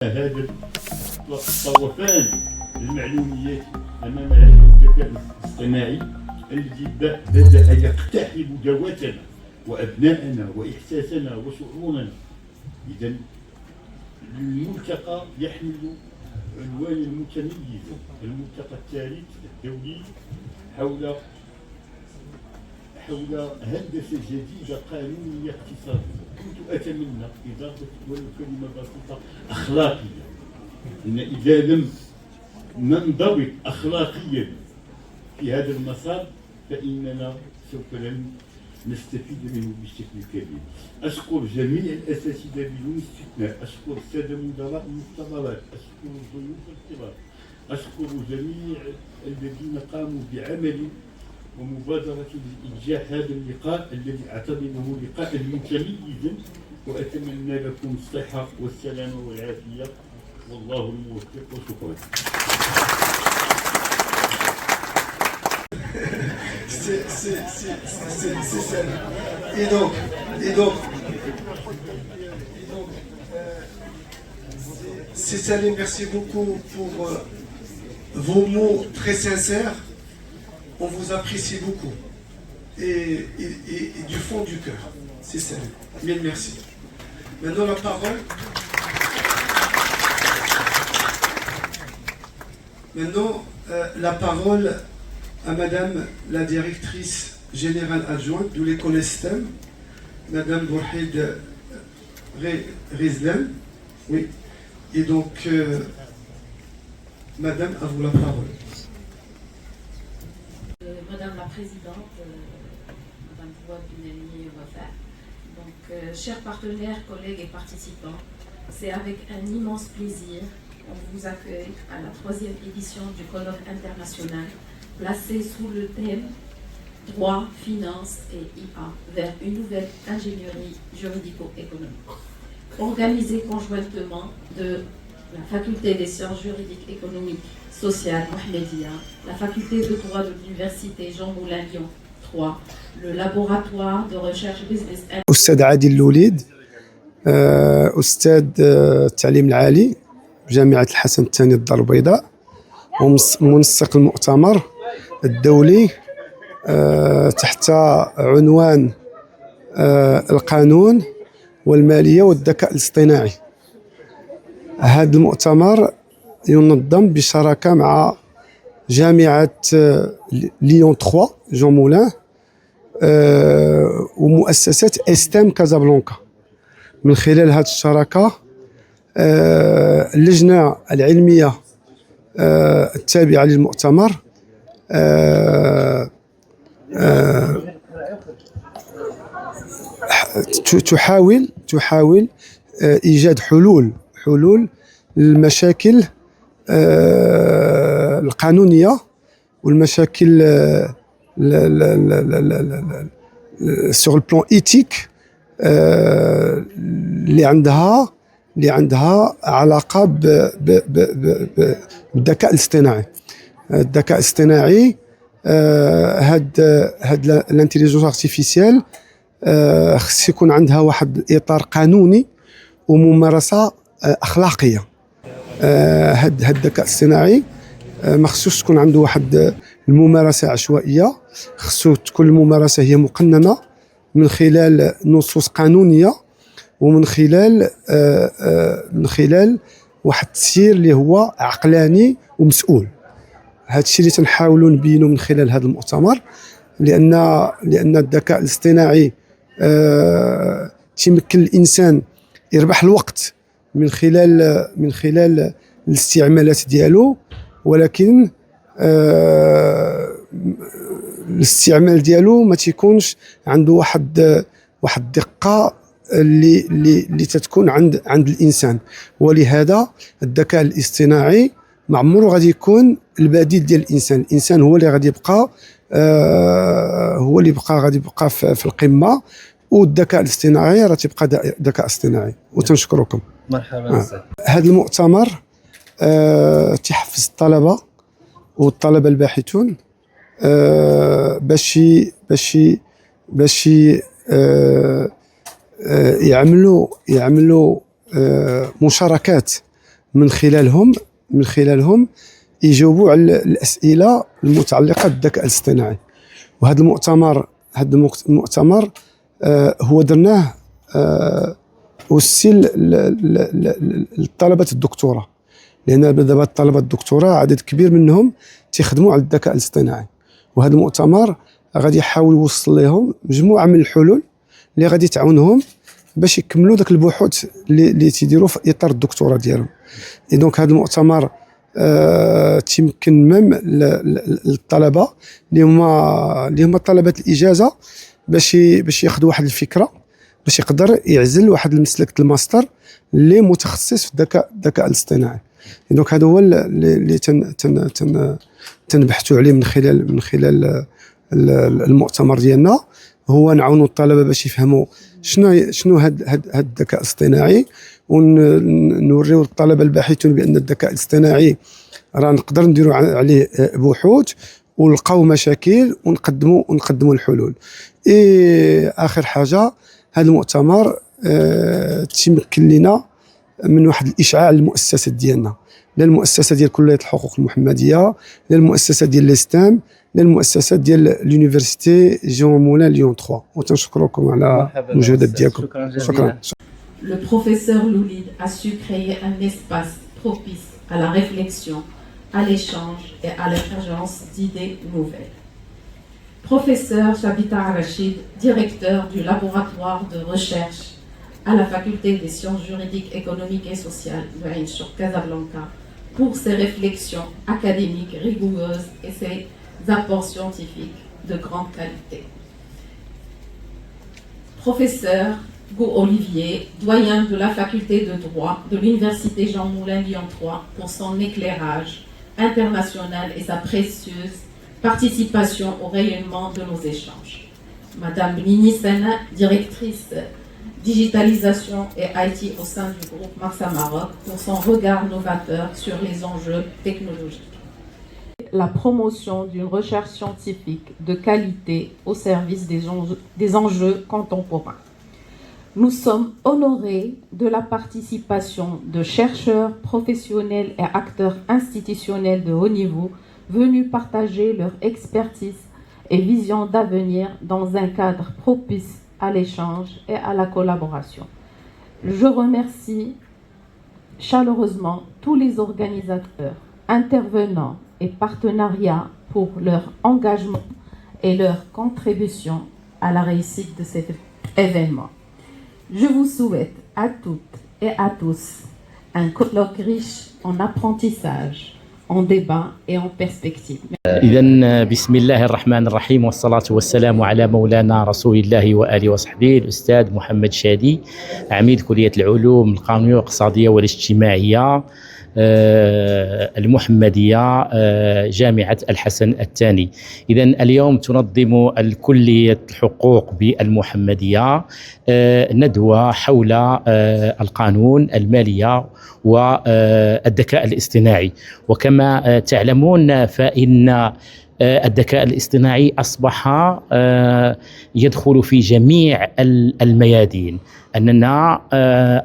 هذا الطرفان المعلومياتي امام هذا الذكاء الاصطناعي الذي بدا يقتحم ذواتنا وابناءنا واحساسنا وشعورنا. اذا الملتقى يحمل عنوان متميز، الملتقى الثالث الدولي حول هندسه جديده قانونيه اقتصاديه. كنت اتمنى اضافه ولو كلمه بسيطه اخلاقيه، ان اذا لم ننضبط اخلاقيا في هذا المسار فاننا سوف لن نستفيد منه بشكل كبير. اشكر جميع الاساتذه بدون استثناء، اشكر الساده مدراء المؤتمرات، اشكر الضيوف الكرام، اشكر جميع الذين قاموا بعمل ومبادرة لإنجاح هذا اللقاء الذي أعتبره لقاء متميزا، وأتمنى لكم الصحة والسلامة والعافية، والله الموفق، وشكرا. C'est Salim, merci beaucoup pour vos mots très sincères. On vous apprécie beaucoup et du fond du cœur. C'est ça. Mille merci. Maintenant la parole à Madame la directrice générale adjointe de l'école-STEM, Madame Bourhid Rizlan. Oui. Et donc, Madame, à vous la parole. Madame la Présidente, Madame Fouad Benelli Wafa, donc chers partenaires, collègues et participants, c'est avec un immense plaisir qu'on vous accueille à la 3e édition du colloque international placé sous le thème Droit, Finance et IA vers une nouvelle ingénierie juridico-économique, organisé conjointement de la Faculté des sciences juridiques économiques sociales Mohamedia, la Faculté de droit de l'Université Jean Moulin Lyon 3, le laboratoire de recherche business. أستاذ عادل الوليد، أستاذ التعليم العالي جامعة الحسن الثاني الدار البيضاء، ومنسق المؤتمر الدولي تحت عنوان القانون والمالية والذكاء الاصطناعي. هذا المؤتمر ينظم بشراكة مع جامعة ليون 3 جون مولان ومؤسسة استام كازابلانكا. من خلال هذه الشراكة اللجنة العلمية التابعة للمؤتمر تحاول إيجاد حلول للمشاكل القانونية والمشاكل sur le plan éthique اللي عندها علاقة بالذكاء الاصطناعي. الذكاء الاصطناعي هاد الانتيليجنس ارتيفيسيال خص يكون عندها واحد الإطار قانوني وممارسة أخلاقية. هاد الذكاء الاصطناعي ما خصوش تكون عنده واحد الممارسة عشوائية، خصو تكون الممارسة هي مقننة من خلال نصوص قانونية ومن خلال واحد التسيير اللي هو عقلاني ومسؤول. هذا الشيء اللي تنحاولوا نبينه من خلال هذا المؤتمر، لأن الذكاء الاصطناعي تيمكن الإنسان يربح الوقت من خلال الاستعمالات ديالو، ولكن الاستعمال ديالو ما تيكونش عنده واحد الدقة اللي تتكون عند الإنسان. ولهذا الذكاء الاصطناعي ما عمره غادي يكون البديل ديال الإنسان هو اللي غادي يبقى غادي يبقى في القمة، والذكاء الاصطناعي راه تيبقى ذكاء اصطناعي. وتنشكركم. مرحبا. هذا المؤتمر تيحفز الطلبة والطلبة الباحثون باش يعملوا مشاركات من خلالهم يجاوبوا على الأسئلة المتعلقة بالذكاء الاصطناعي. وهذا المؤتمر هو درناه وسيل لطلبة الدكتوراه، لأن دابا طلبة الدكتوراه عدد كبير منهم تيخدموا على الذكاء الاصطناعي. وهذا المؤتمر غادي يحاول يوصل لهم مجموعة من الحلول اللي غادي تعاونهم باش يكملوا داك البحوث اللي تيديروا في اطار الدكتوراه ديالهم. دونك هذا المؤتمر تيمكن ميم للطلبه اللي هما طلبه الاجازه باش ياخذوا واحد الفكره، باش يقدر يعزل واحد المسلك الماستر اللي متخصص في الذكاء الاصطناعي. دونك هذا هو اللي تنبحثوا عليه من خلال المؤتمر ديالنا، هو نعاونوا الطلبه باش يفهموا شنو هاد الذكاء الاصطناعي، ونوريو الطلبه الباحثون بان الذكاء الاصطناعي راه نقدر نديروا عليه بحوث ونلقاو مشاكل ونقدموا الحلول. اخر حاجه هذا المؤتمر تيمكن لنا من واحد الاشعاع للمؤسسات ديالنا، لا المؤسسه ديال كليه الحقوق المحمديه، لا المؤسسه ديال ليستام، لا المؤسسات ديال لونيفرسيتي جون مولان ليون 3. وتنشكركم على المجهودات ديالكم. شكرا. Le professeur Loulid a su créer un espace propice à la réflexion, à l'échange et à l'émergence d'idées nouvelles. Professeur Chabita Rachid, directeur du laboratoire de recherche à la faculté des sciences juridiques, économiques et sociales de Ain Chouk Casablanca, pour ses réflexions académiques rigoureuses et ses apports scientifiques de grande qualité. Professeur Gou Olivier, doyen de la faculté de droit de l'université Jean Moulin Lyon 3, pour son éclairage international et sa précieuse participation au rayonnement de nos échanges. Madame Nini Sena, directrice digitalisation et IT au sein du groupe Marsa Maroc, pour son regard novateur sur les enjeux technologiques. La promotion d'une recherche scientifique de qualité au service des enjeux contemporains. Nous sommes honorés de la participation de chercheurs, professionnels et acteurs institutionnels de haut niveau venus partager leur expertise et vision d'avenir dans un cadre propice à l'échange et à la collaboration. Je remercie chaleureusement tous les organisateurs, intervenants et partenariats pour leur engagement et leur contribution à la réussite de cet événement. Je vous souhaite à toutes et à tous un colloque riche en apprentissage, en débat et en perspective. إذن بسم الله الرحمن الرحيم، والصلاة والسلام على مولانا رسول الله وآله وصحبه الأستاذ محمد شادي، عميد كلية العلوم القانونية والاقتصادية والاجتماعية المحمدية جامعة الحسن الثاني. إذن اليوم تنظم الكلية الحقوق بالمحمدية ندوة حول القانون، المالية والذكاء الاصطناعي. وكما تعلمون فإن الذكاء الاصطناعي أصبح يدخل في جميع الميادين. أننا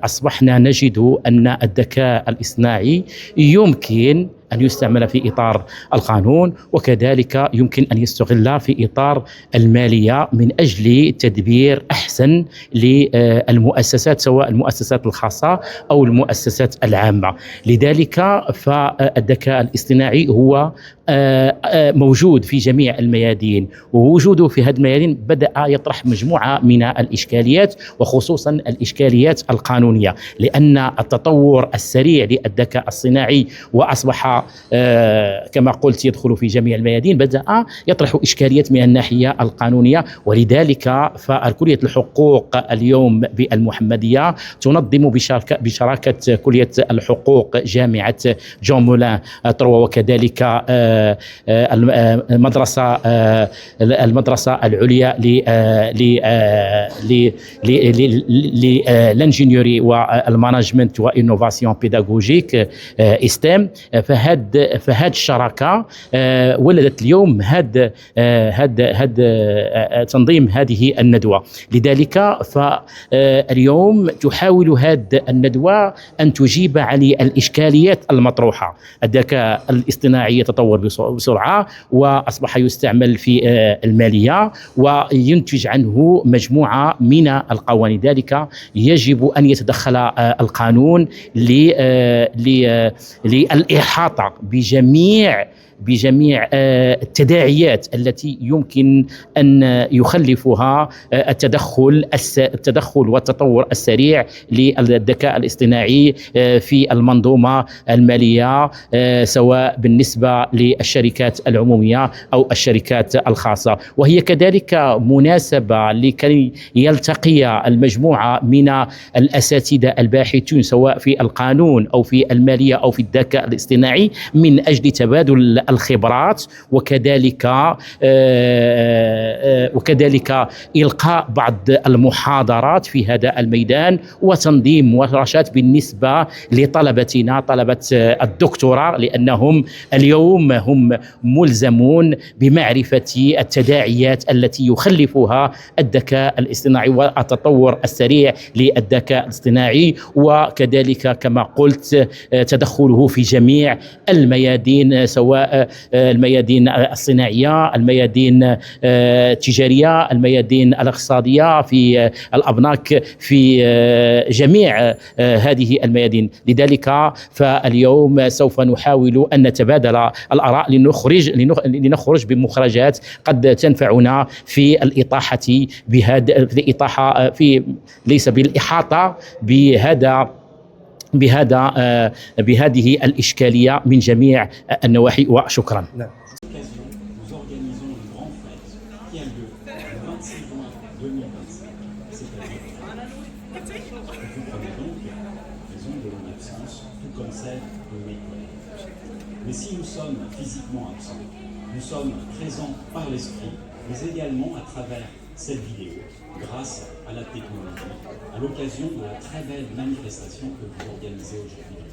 أصبحنا نجد أن الذكاء الاصطناعي يمكن أن يستعمل في إطار القانون، وكذلك يمكن أن يستغل في إطار المالية من أجل تدبير أحسن للمؤسسات، سواء المؤسسات الخاصة أو المؤسسات العامة. لذلك فالذكاء الاصطناعي هو موجود في جميع الميادين، ووجوده في هذه الميادين بدأ يطرح مجموعة من الإشكاليات، وخصوصا الإشكاليات القانونية، لأن التطور السريع للذكاء الصناعي وأصبح كما قلت يدخل في جميع الميادين، بدأ يطرح إشكاليات من الناحية القانونية. ولذلك فالكلية الحقوق اليوم بالمحمدية تنظم بشراكة كلية الحقوق جامعة جون مولان 3 وكذلك المدرسة العليا للانجينيوري والمانجمنت وانوفاسيون بيداغوجيك استام. فهاد الشراكه ولدت اليوم هاد تنظيم هذه الندوه. لذلك فاليوم تحاول هاد الندوه ان تجيب على الاشكاليات المطروحه. الذكاء الاصطناعي يتطور بسرعه واصبح يستعمل في الماليه وينتج عنه مجموعه من القوانين. ذلك يجب ان يتدخل القانون للإحاطة بجميع التداعيات التي يمكن أن يخلفها التدخل والتطور السريع للذكاء الاصطناعي في المنظومة المالية، سواء بالنسبة للشركات العمومية أو الشركات الخاصة. وهي كذلك مناسبة لكي يلتقي المجموعة من الأساتذة الباحثون سواء في القانون أو في المالية أو في الذكاء الاصطناعي من أجل تبادل الخبرات وكذلك إلقاء بعض المحاضرات في هذا الميدان وتنظيم ورشات بالنسبة لطلبتنا طلبة الدكتوراه، لأنهم اليوم هم ملزمون بمعرفة التداعيات التي يخلفها الذكاء الاصطناعي والتطور السريع للذكاء الاصطناعي، وكذلك كما قلت تدخله في جميع الميادين سواء الميادين الصناعية، الميادين التجارية، الميادين الاقتصادية، في الأبناك، في جميع هذه الميادين. لذلك فاليوم سوف نحاول أن نتبادل الآراء لنخرج بمخرجات قد تنفعنا في الإطاحة ليس بالإحاطة بهذه الإشكالية من جميع النواحي. وشكرا. Nous organisons une grande fête qui a lieu le 26 juin 2025, c'est-à-dire vous prenez donc raison de mon absence, tout comme celle de mes collègues. Mais si nous sommes physiquement absents, nous sommes présents par l'esprit, mais également à travers cette vidéo, grâce à la technologie, à l'occasion de la très belle manifestation que vous organisez aujourd'hui.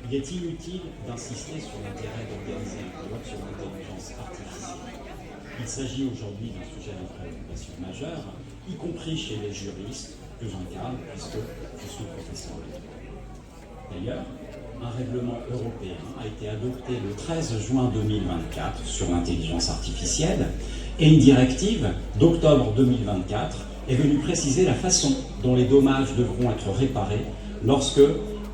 Il est inutile d'insister sur l'intérêt d'organiser un colloque sur l'intelligence artificielle. Il s'agit aujourd'hui d'un sujet de préoccupation majeure, y compris chez les juristes que j'incarne puisque je suis professeur de droit. D'ailleurs, un règlement européen a été adopté le 13 juin 2024 sur l'intelligence artificielle et une directive d'octobre 2024 est venue préciser la façon dont les dommages devront être réparés lorsque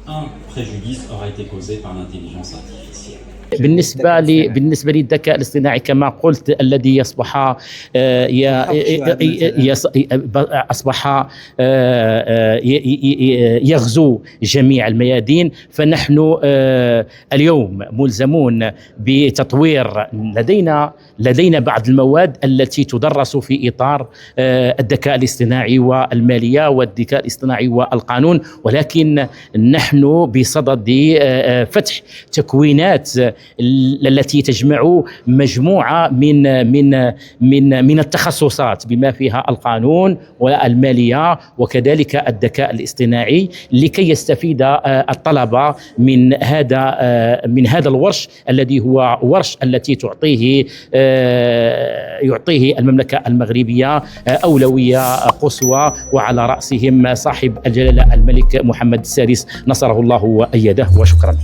un préjudice aura été causé par l'intelligence artificielle. بالنسبة للذكاء الاصطناعي كما قلت الذي أصبح يغزو جميع الميادين، فنحن اليوم ملزمون بتطوير لدينا بعض المواد التي تدرس في إطار الذكاء الاصطناعي والمالية والذكاء الاصطناعي والقانون، ولكن نحن بصدد فتح تكوينات التي تجمع مجموعة من التخصصات بما فيها القانون والمالية وكذلك الذكاء الاصطناعي، لكي يستفيد الطلبة من هذا الورش الذي هو ورش التي يعطيه المملكة المغربية أولوية قصوى، وعلى رأسهم صاحب الجلالة الملك محمد السادس نصره الله وأيده. وشكرا.